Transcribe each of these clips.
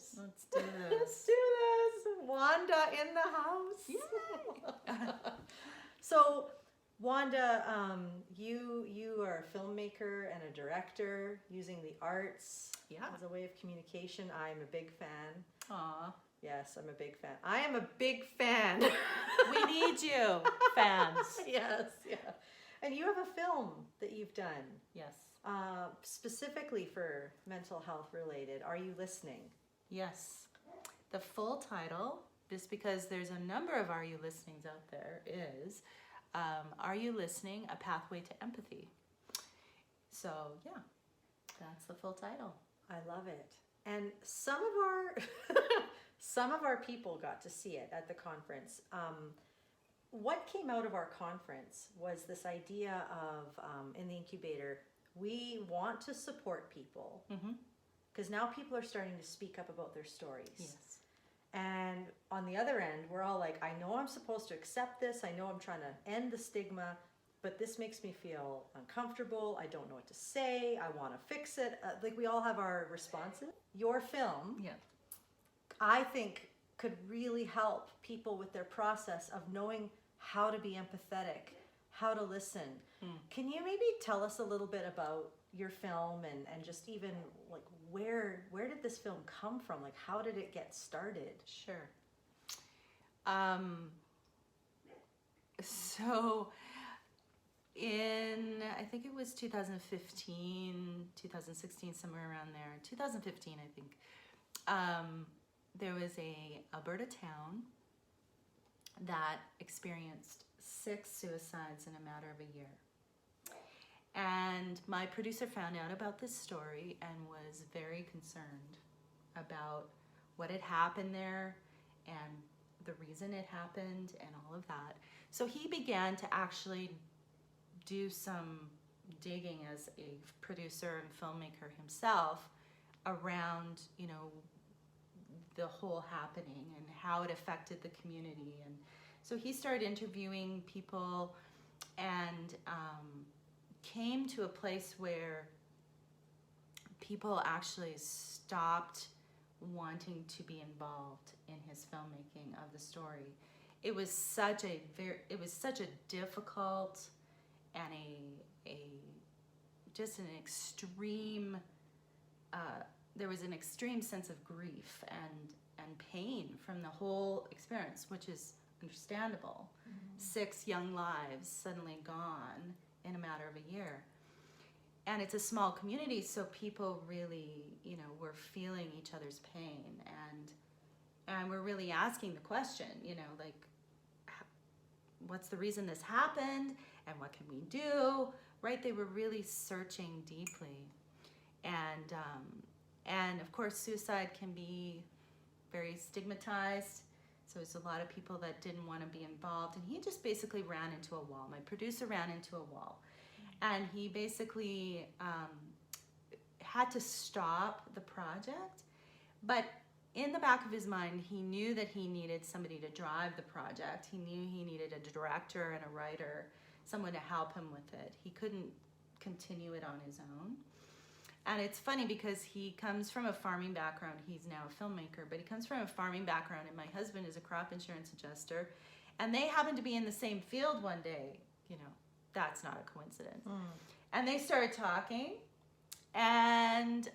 listeners. Let's do this. Let's do this. Wanda in the house. Yay! So, Wanda, you are a filmmaker and a director using the arts as a way of communication. I'm a big fan. Aw. Yes, I'm a big fan. I am a big fan. We need you, fans. Yes, yeah. And you have a film that you've done. Yes. Specifically for mental health related. Are you listening? Yes. The full title, just because there's a number of Are You Listenings out there, is Are You Listening? A Pathway to Empathy. So, yeah, that's the full title. I love it. And some of our people got to see it at the conference. What came out of our conference was this idea of, in the incubator, we want to support people because now people are starting to speak up about their stories. Yes. And on the other end, we're all like, I know I'm supposed to accept this. I know I'm trying to end the stigma, but this makes me feel uncomfortable. I don't know what to say. I want to fix it. Like we all have our responses. Your film, I think, could really help people with their process of knowing how to be empathetic, how to listen. Can you maybe tell us a little bit about your film and just even like where did this film come from? Like how did it get started? Sure. So in, I think it was 2015, 2016, somewhere around there, 2015, I think, there was a Alberta town that experienced 6 suicides in a matter of a year. And my producer found out about this story and was very concerned about what had happened there and the reason it happened and all of that. So he began to actually do some digging as a producer and filmmaker himself around, you know, the whole happening and how it affected the community. And so he started interviewing people and came to a place where people actually stopped wanting to be involved in his filmmaking of the story. It was such a difficult and just an extreme, there was an extreme sense of grief and pain from the whole experience, which is understandable. 6 young lives suddenly gone in a matter of a year. And it's a small community, so people really, you know, were feeling each other's pain, and we're really asking the question, you know, like, what's the reason this happened, and what can we do, right? They were really searching deeply, and of course, suicide can be very stigmatized. So there's a lot of people that didn't want to be involved, and he just basically ran into a wall. My producer ran into a wall, and he basically had to stop the project. But in the back of his mind, he knew that he needed somebody to drive the project. He knew he needed a director and a writer, someone to help him with it. He couldn't continue it on his own. And it's funny because he comes from a farming background. He's now a filmmaker, but he comes from a farming background, and my husband is a crop insurance adjuster, and they happened to be in the same field one day. You know, that's not a coincidence. And they started talking, and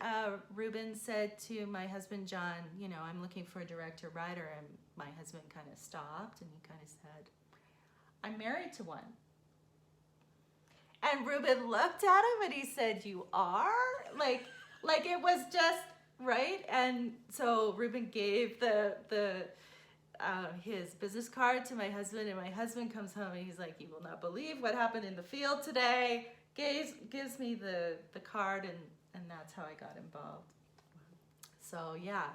Ruben said to my husband, John, you know, I'm looking for a director, writer, and my husband kind of stopped, and he kind of said, I'm married to one. And Ruben looked at him and he said, you are? Like it was just, right? And so Ruben gave his business card to my husband, and my husband comes home and he's like, you will not believe what happened in the field today. Gives me the card, and that's how I got involved. So yeah.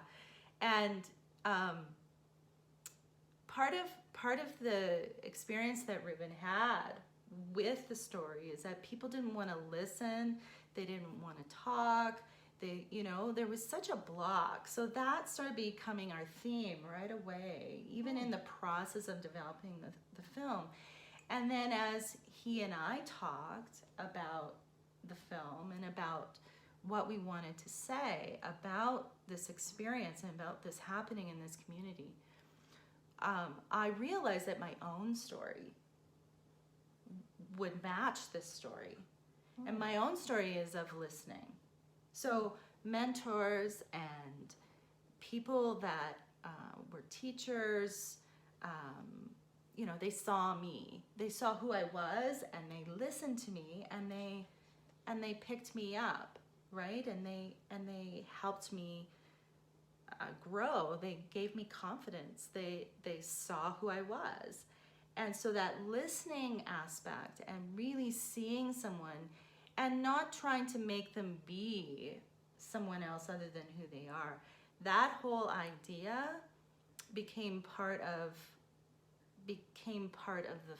And part of the experience that Ruben had with the story is that people didn't want to listen, they didn't want to talk, there was such a block. So that started becoming our theme right away, even in the process of developing the film. And then as he and I talked about the film and about what we wanted to say about this experience and about this happening in this community, I realized that my own story would match this story. And my own story is of listening. So mentors and people that were teachers, they saw me. They saw who I was, and they listened to me, and they picked me up, right? And they helped me grow. They gave me confidence. They saw who I was. And so that listening aspect and really seeing someone and not trying to make them be someone else other than who they are, that whole idea became part of the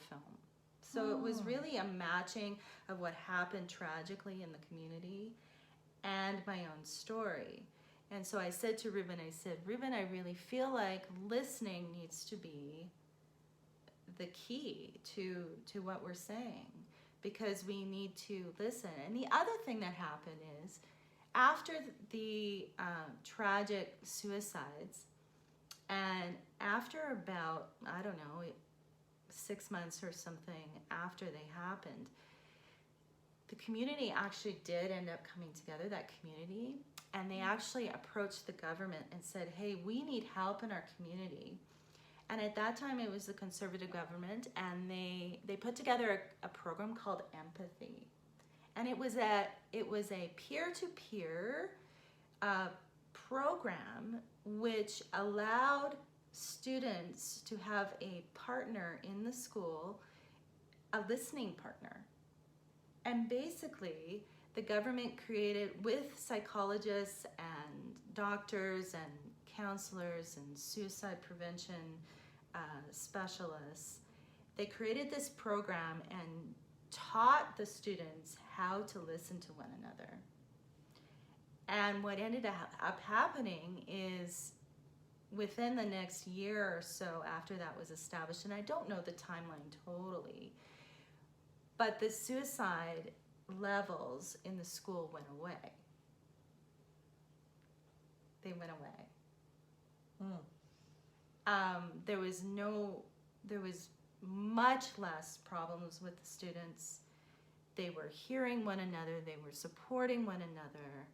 film. So it was really a matching of what happened tragically in the community and my own story. And so I said to Ruben, Ruben, I really feel like listening needs to be the key to what we're saying, because we need to listen. And the other thing that happened is, after the tragic suicides, and after about, 6 months or something after they happened, the community actually did end up coming together, that community, and they actually approached the government and said, hey, we need help in our community. And at that time, it was the Conservative government, and they put together a program called Empathy. And it was a peer-to-peer program which allowed students to have a partner in the school, a listening partner. And basically, the government created, with psychologists and doctors and counselors and suicide prevention specialists, they created this program and taught the students how to listen to one another. And what ended up happening is, within the next year or so after that was established, and I don't know the timeline totally, but the suicide levels in the school went away. They went away. There was much less problems with the students. They were hearing one another. They were supporting one another.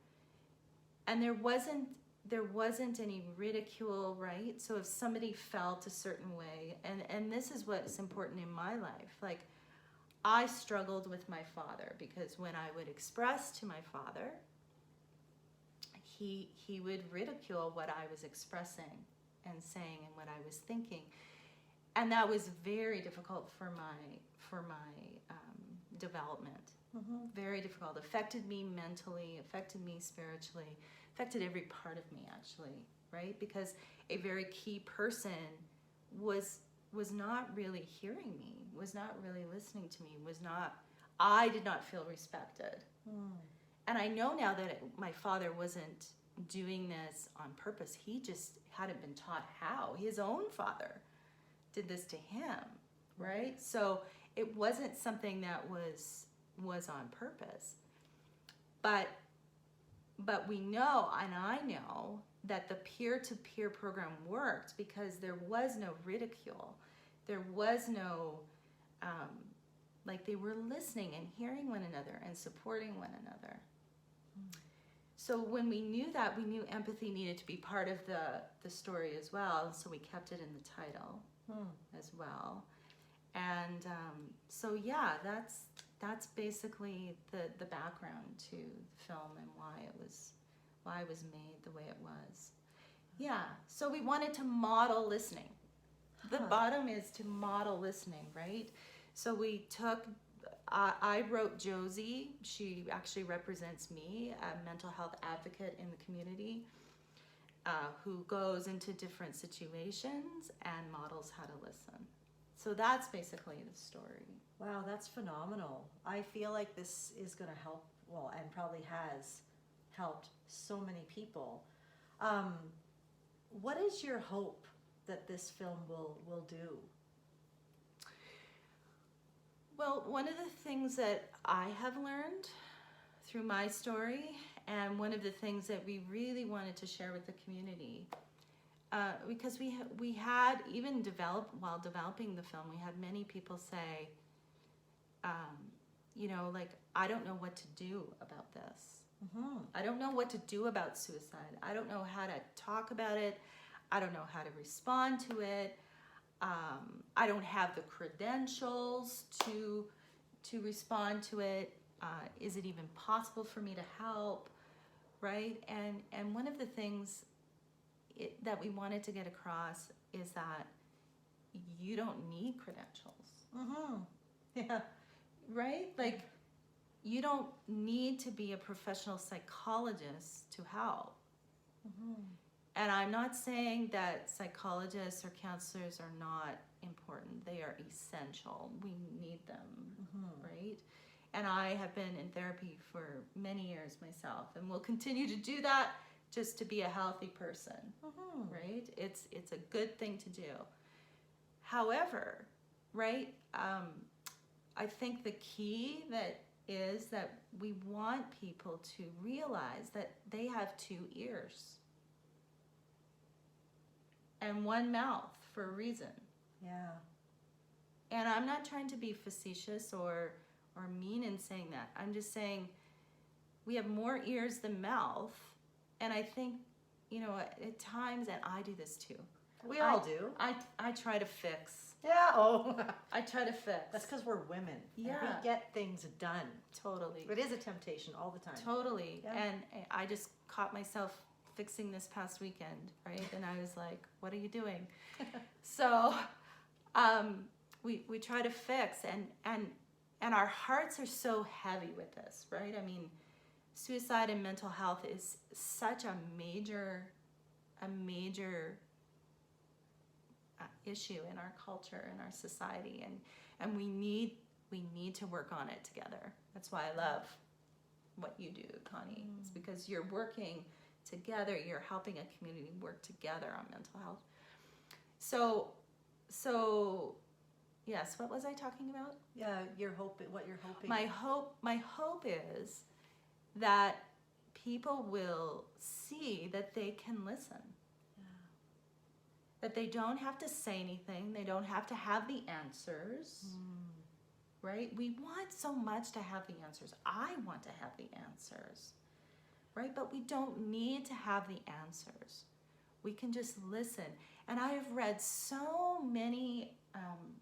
And there wasn't any ridicule, right? So if somebody felt a certain way, and this is what's important in my life, like, I struggled with my father, because when I would express to my father, he would ridicule what I was expressing and saying and what I was thinking. And that was very difficult for my development. Very difficult. Affected me mentally, affected me spiritually, affected every part of me, actually, right? Because a very key person was not really hearing me, was not really listening to me, I did not feel respected. And I know now that my father wasn't doing this on purpose. He just hadn't been taught how. His own father did this to him, right? So it wasn't something that was on purpose. But we know, and I know, that the peer-to-peer program worked because there was no ridicule. There was no, they were listening and hearing one another and supporting one another. So when we knew that, we knew empathy needed to be part of the story as well. So we kept it in the title as well. And so yeah, that's basically the background to the film and why it was made the way it was. Yeah, so we wanted to model listening. The bottom is to model listening, right? So we took, I wrote Josie. She actually represents me, a mental health advocate in the community, who goes into different situations and models how to listen. So that's basically the story. Wow, that's phenomenal. I feel like this is going to help, and probably has helped so many people. What is your hope that this film will do? Well, one of the things that I have learned through my story And one of the things that we really wanted to share with the community, because we had even while developing the film, we had many people say, like, I don't know what to do about this. Mm-hmm. I don't know what to do about suicide. I don't know how to talk about it. I don't know how to respond to it. I don't have the credentials to respond to it. Is it even possible for me to help? Right? And one of the things that we wanted to get across is that you don't need credentials. Mm-hmm. Yeah. Right? Like, you don't need to be a professional psychologist to help. Mm-hmm. And I'm not saying that psychologists or counselors are not important. They are essential. We need them, right? And I have been in therapy for many years myself, and will continue to do that just to be a healthy person, right? It's a good thing to do. However, right, I think the key is that we want people to realize that they have 2 ears and 1 mouth for a reason. Yeah. And I'm not trying to be facetious or mean in saying that. I'm just saying we have more ears than mouth. And I think, at times, and I do this too. We all do. I try to fix. Yeah. Oh. I try to fix. That's because we're women. Yeah. And we get things done. Totally. It is a temptation all the time. Totally. Yeah. And I just caught myself fixing this past weekend, right? And I was like, what are you doing? So we try to fix, and our hearts are so heavy with this, right? I mean, suicide and mental health is such a major issue in our culture, in our society, and we need to work on it together. That's why I love what you do, Connie. It's because you're working together, you're helping a community work together on mental health. So yes, what was I talking about? Yeah, what you're hoping. My hope is that people will see that they can listen. That they don't have to say anything. They don't have to have the answers, right? We want so much to have the answers. I want to have the answers, right? But we don't need to have the answers. We can just listen. And I have read so many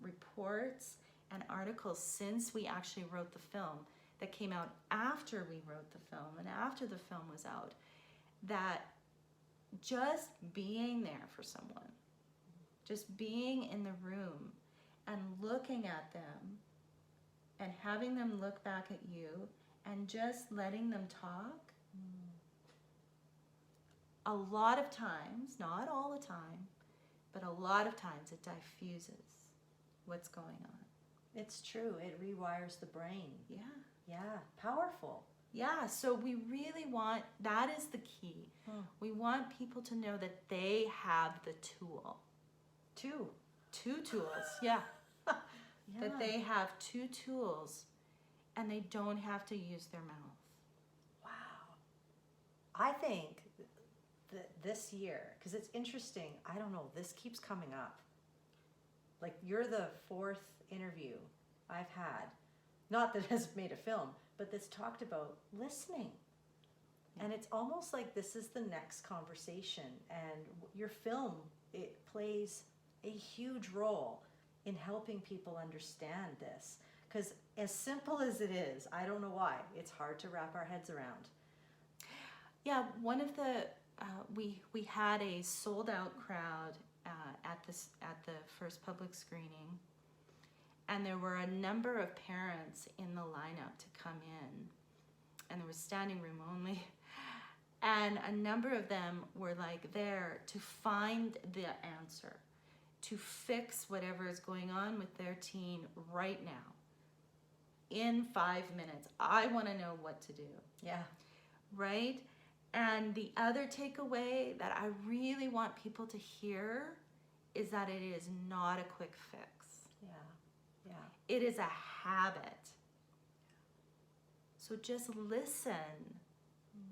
reports and articles since we actually wrote the film that came out after we wrote the film and after the film was out, that just being there for someone, just being in the room and looking at them and having them look back at you and just letting them talk, a lot of times, not all the time, but a lot of times it diffuses what's going on. It's true. It rewires the brain. Yeah. Yeah. Powerful. Yeah, so we really want, that is the key. We want people to know that they have the tool. 2 tools, yeah. Yeah. That they have 2 tools and they don't have to use their mouth. Wow. I think that this year, because it's interesting, I don't know, this keeps coming up. Like, you're the 4th interview I've had, not that has made a film, but that's talked about listening. And it's almost like this is the next conversation. And your film, it plays a huge role in helping people understand this. Because as simple as it is, I don't know why, it's hard to wrap our heads around. Yeah, one of the, we had a sold out crowd at the first public screening. And there were a number of parents in the lineup to come in. And there was standing room only. And a number of them were like there to find the answer, to fix whatever is going on with their teen right now. In 5 minutes, I want to know what to do. Yeah. Right? And the other takeaway that I really want people to hear is that it is not a quick fix. Yeah. Yeah. It is a habit. So just listen.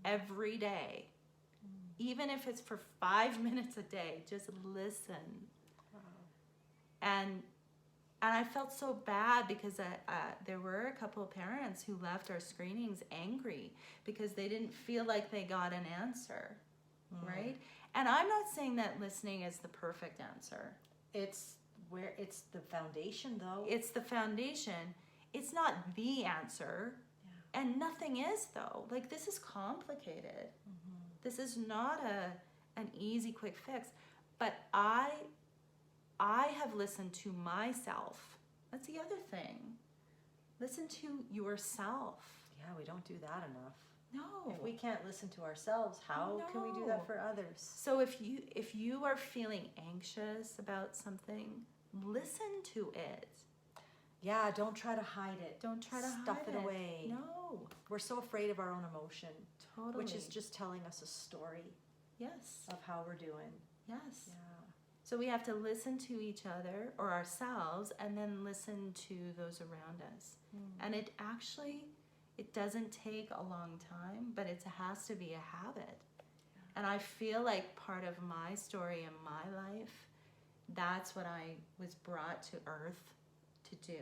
every day. Even if it's for 5 minutes a day, just listen. Wow. And I felt so bad because there were a couple of parents who left our screenings angry because they didn't feel like they got an answer, right? And I'm not saying that listening is the perfect answer. It's the foundation, though. It's the foundation. It's not the answer. Yeah. And nothing is, though. Like, this is complicated. This is not an easy, quick fix. But I have listened to myself. That's the other thing. Listen to yourself. Yeah, we don't do that enough. No. If we can't listen to ourselves, how can we do that for others? So if you are feeling anxious about something, listen to it. Yeah, don't try to hide it. Don't try to stuff hide it away. No. We're so afraid of our own emotion. Totally. Which is just telling us a story. Yes. Of how we're doing. Yes. Yeah. So we have to listen to each other or ourselves and then listen to those around us. And it doesn't take a long time, but it has to be a habit. Yeah. And I feel like part of my story in my life, that's what I was brought to earth to do.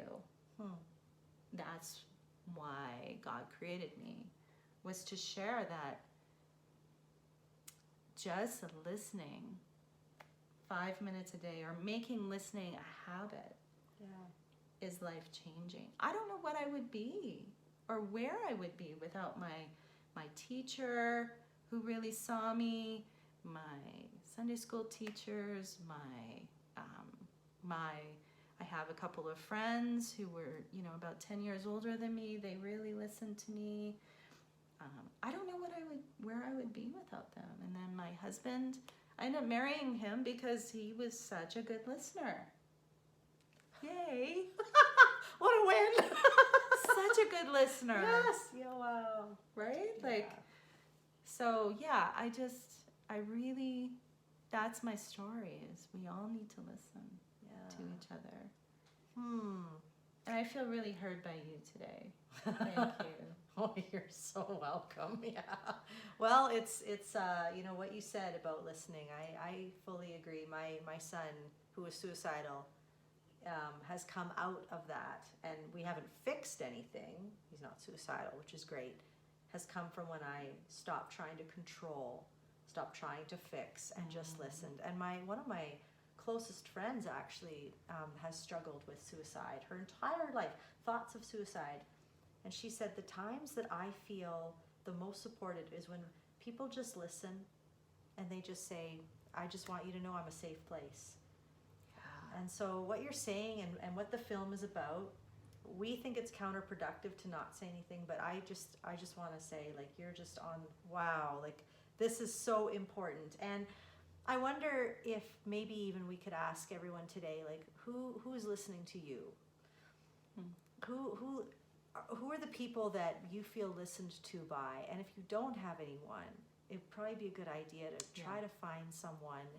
That's why God created me, was to share that just listening 5 minutes a day or making listening a habit is life-changing. I don't know what I would be or where I would be without my teacher who really saw me, my Sunday school teachers, I have a couple of friends who were, about 10 years older than me. They really listened to me. I don't know where I would be without them. And then my husband, I ended up marrying him because he was such a good listener. Yay! What a win! Such a good listener. Yes. Yeah. Wow. Right? Yeah. So yeah, I really, that's my story, is we all need to listen to each other. And I feel really heard by you today. Thank you. Oh, you're so welcome. Yeah. Well, it's what you said about listening. I fully agree. My son, who was suicidal, has come out of that, and we haven't fixed anything. He's not suicidal, which is great. Has come from when I stopped trying to control, stopped trying to fix, and just listened. And one of my closest friends actually has struggled with suicide her entire life, thoughts of suicide. And she said the times that I feel the most supported is when people just listen and they just say, I just want you to know I'm a safe place. Yeah. And so what you're saying and what the film is about, we think it's counterproductive to not say anything, but I just want to say, like, you're just on, wow, like, this is so important. And I wonder if maybe even we could ask everyone today, like, who's listening to you? Who are the people that you feel listened to by? And if you don't have anyone, it'd probably be a good idea to try to find someone,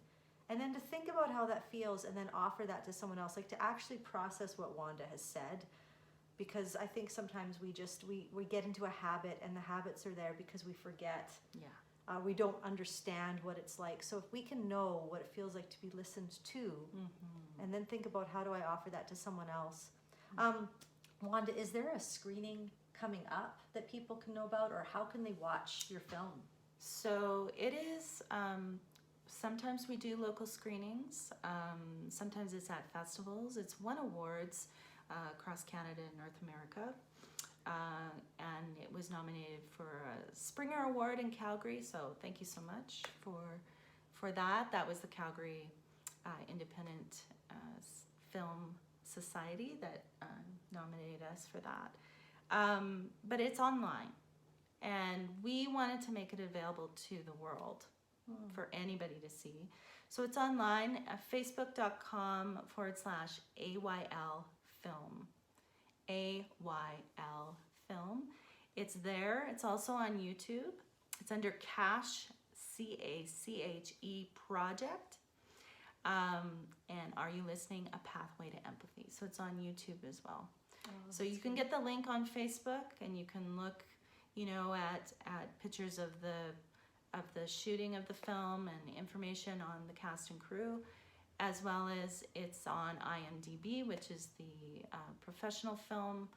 and then to think about how that feels, and then offer that to someone else, like to actually process what Wanda has said. Because I think sometimes we get into a habit, and the habits are there because we forget. Yeah. We don't understand what it's like. So if we can know what it feels like to be listened to, and then think about how do I offer that to someone else. Wanda, is there a screening coming up that people can know about, or how can they watch your film? So it is, sometimes we do local screenings. Sometimes it's at festivals. It's won awards across Canada and North America. And it was nominated for a Springer Award in Calgary. So thank you so much for that. That was the Calgary Independent Film Society that nominated us for that. But it's online, and we wanted to make it available to the world for anybody to see. So it's online at facebook.com/AYL film. AYL film. It's there. It's also on YouTube. It's under CACHE, CACHE Project. And Are You Listening? A Pathway to Empathy. So it's on YouTube as well. So you can get the link on Facebook, and you can look. you know, at pictures of the shooting of the film and information on the cast and crew, as well as it's on IMDb, which is the professional film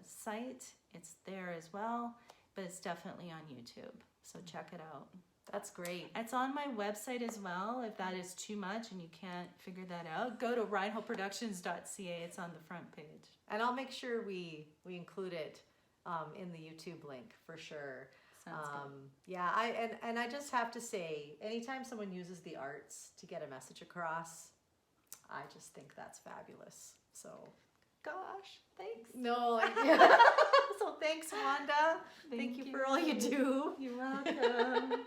site. It's there as well, but it's definitely on YouTube. So check it out. That's great. It's on my website as well. If that is too much and you can't figure that out, go to reinholdtproductions.ca. It's on the front page. And I'll make sure we include it in the YouTube link for sure. Sounds good. Yeah, and I just have to say, anytime someone uses the arts to get a message across, I just think that's fabulous. So, Gosh, thanks. no, so thanks, Wanda. Thank you for all you do. You're welcome.